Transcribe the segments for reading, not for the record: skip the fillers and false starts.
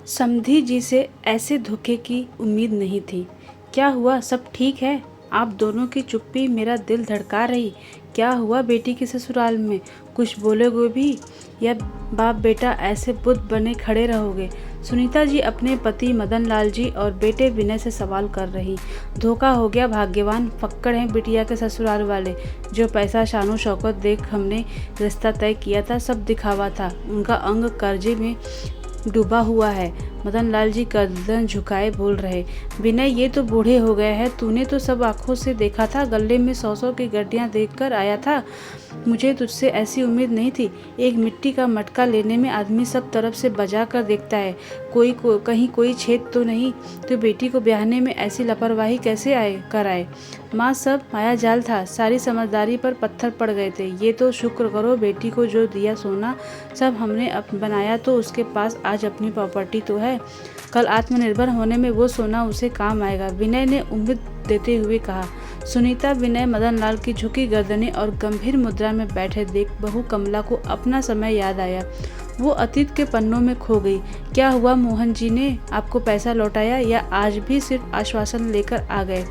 समधी जी से ऐसे धोखे की उम्मीद नहीं थी। क्या हुआ, सब ठीक है? आप दोनों की चुप्पी मेरा दिल धड़का रही। क्या हुआ बेटी के ससुराल में? कुछ बोलोगे भी या बाप बेटा ऐसे बुत बने खड़े रहोगे? सुनीता जी अपने पति मदन लाल जी और बेटे विनय से सवाल कर रही। धोखा हो गया, भाग्यवान फक्कड़ हैं बिटिया के ससुराल वाले। जो पैसा शानो शौकत देख हमने रिश्ता तय किया था, सब दिखावा था। उनका अंग कर्जे में डूबा हुआ है। मदन लाल जी गर्दन झुकाए बोल रहे। विनय, ये तो बूढ़े हो गए हैं। तूने तो सब आंखों से देखा था। गले में 100-100 की गड्डियां देखकर आया था। मुझे तुझसे ऐसी उम्मीद नहीं थी। एक मिट्टी का मटका लेने में आदमी सब तरफ से बजा कर देखता है, कहीं कोई छेद तो नहीं। तो बेटी को ब्याहने में ऐसी लापरवाही कैसे आए? माँ, सब माया जाल था। सारी समझदारी पर पत्थर पड़ गए थे। ये तो शुक्र करो, बेटी को जो दिया सोना सब हमने बनाया, तो उसके पास आज अपनी प्रॉपर्टी तो है। कल आत्मनिर्भर होने में वो सोना उसे काम आएगा। विनय ने उम्मीद देते हुए कहा। सुनीता, विनय, मदन लाल की झुकी गर्दनें और गंभीर मुद्रा में बैठे देख बहू कमला को अपना समय याद आया। वो अतीत के पन्नों में खो गई। क्या हुआ, मोहन जी ने आपको पैसा लौटाया या आज भी सिर्फ आश्वासन लेकर आ गए?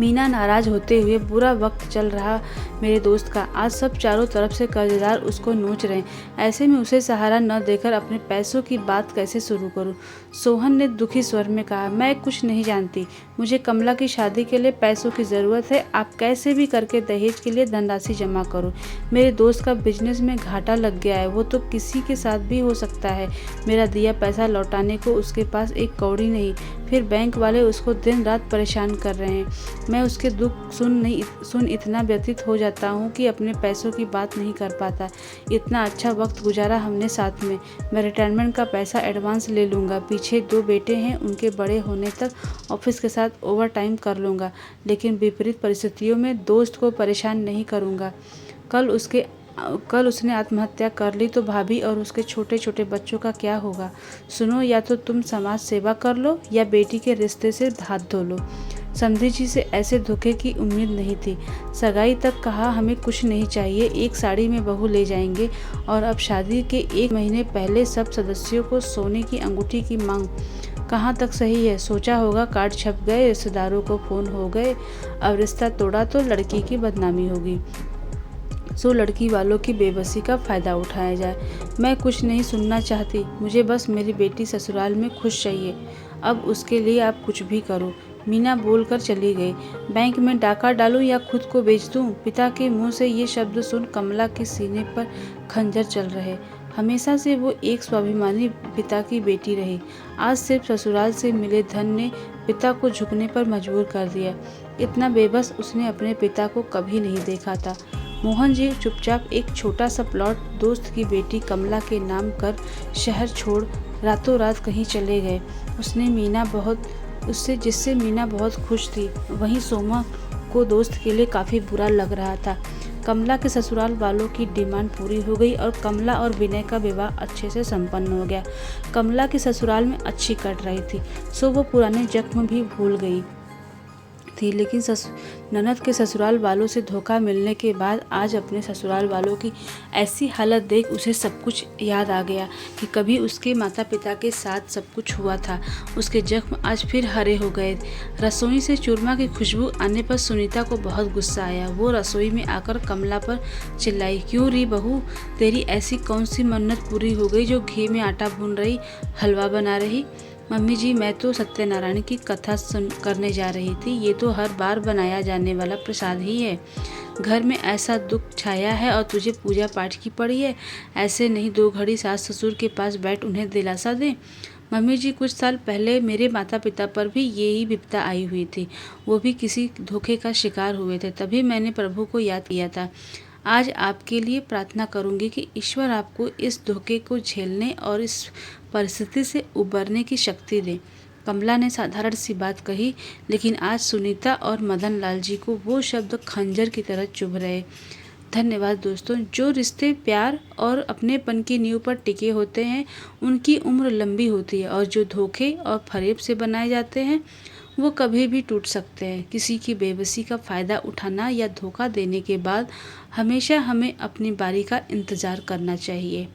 मीना नाराज होते हुए, बुरा वक्त चल रहा मेरे दोस्त का। आज सब चारों तरफ से कर्जदार उसको नोच रहे। ऐसे में उसे सहारा न देकर अपने पैसों की बात कैसे शुरू करूं? सोहन ने दुखी स्वर में कहा। मैं कुछ नहीं जानती। मुझे कमला की शादी के लिए पैसों की ज़रूरत है। आप कैसे भी करके दहेज के लिए धनराशि जमा करो। मेरे दोस्त का बिजनेस में घाटा लग गया है। वो तो किसी के साथ भी हो सकता है। मेरा दिया पैसा लौटाने को उसके पास एक कौड़ी नहीं। फिर बैंक वाले उसको दिन रात परेशान कर रहे हैं। मैं उसके दुख सुन इतना व्यथित हो जाता हूँ कि अपने पैसों की बात नहीं कर पाता। इतना अच्छा वक्त गुजारा हमने साथ में। मैं रिटायरमेंट का पैसा एडवांस ले लूँगा। पीछे 2 बेटे हैं, उनके बड़े होने तक ऑफिस के साथ ओवर टाइम कर लूँगा। लेकिन विपरीत परिस्थितियों में दोस्त को परेशान नहीं करूँगा। कल उसने आत्महत्या कर ली तो भाभी और उसके छोटे छोटे बच्चों का क्या होगा? सुनो, या तो तुम समाज सेवा कर लो या बेटी के रिश्ते से हाथ धो लो। समधी जी से ऐसे धोखे की उम्मीद नहीं थी। सगाई तक कहा हमें कुछ नहीं चाहिए, एक साड़ी में बहू ले जाएंगे। और अब शादी के 1 महीने पहले सब सदस्यों को सोने की अंगूठी की मांग। कहाँ तक सही है? सोचा होगा कार्ड छप गए, रिश्तेदारों को फ़ोन हो गए। अब रिश्ता तोड़ा तो लड़की की बदनामी होगी। सो लड़की वालों की बेबसी का फ़ायदा उठाया जाए। मैं कुछ नहीं सुनना चाहती। मुझे बस मेरी बेटी ससुराल में खुश चाहिए। अब उसके लिए आप कुछ भी करो। मीना बोलकर चली गई। बैंक में डाका डालूं या खुद को बेच दूं? पिता के मुंह से ये शब्द सुन कमला के सीने पर खंजर चल रहे। हमेशा से वो एक स्वाभिमानी पिता की बेटी रही। आज सिर्फ ससुराल से मिले धन ने पिता को झुकने पर मजबूर कर दिया। इतना बेबस उसने अपने पिता को कभी नहीं देखा था। मोहन जी चुपचाप एक छोटा सा प्लॉट दोस्त की बेटी कमला के नाम कर शहर छोड़ रातों रात कहीं चले गए। जिससे मीना बहुत खुश थी। वहीं सोमा को दोस्त के लिए काफ़ी बुरा लग रहा था। कमला के ससुराल वालों की डिमांड पूरी हो गई और कमला और विनय का विवाह अच्छे से संपन्न हो गया। कमला के ससुराल में अच्छी कट रही थी, सो वो पुराने जख्म भी भूल गई थी। लेकिन ननद के ससुराल वालों से धोखा मिलने के बाद आज अपने ससुराल वालों की ऐसी हालत देख उसे सब कुछ याद आ गया कि कभी उसके माता पिता के साथ सब कुछ हुआ था। उसके जख्म आज फिर हरे हो गए। रसोई से चूरमा की खुशबू आने पर सुनीता को बहुत गुस्सा आया। वो रसोई में आकर कमला पर चिल्लाई। क्यों री बहू, तेरी ऐसी कौन सी मन्नत पूरी हो गई जो घी में आटा भून रही, हलवा बना रही? मम्मी जी, मैं तो सत्यनारायण की कथा करने जा रही थी। ये तो हर बार बनाया जाने वाला प्रसाद ही है। घर में ऐसा दुख छाया है और तुझे पूजा पाठ की पड़ी है। ऐसे नहीं 2 घड़ी सास ससुर के पास बैठ उन्हें दिलासा दे। मम्मी जी, कुछ साल पहले मेरे माता पिता पर भी यही विपदा आई हुई थी। वो भी किसी धोखे का शिकार हुए थे, तभी मैंने प्रभु को याद किया था। आज आपके लिए प्रार्थना करूंगी कि ईश्वर आपको इस धोखे को झेलने और इस परिस्थिति से उबरने की शक्ति दे। कमला ने साधारण सी बात कही, लेकिन आज सुनीता और मदन लाल जी को वो शब्द खंजर की तरह चुभ रहे। धन्यवाद दोस्तों। जो रिश्ते प्यार और अपनेपन की नींव पर टिके होते हैं उनकी उम्र लंबी होती है, और जो धोखे और फरेब से बनाए जाते हैं वो कभी भी टूट सकते हैं। किसी की बेबसी का फ़ायदा उठाना या धोखा देने के बाद हमेशा हमें अपनी बारी का इंतज़ार करना चाहिए।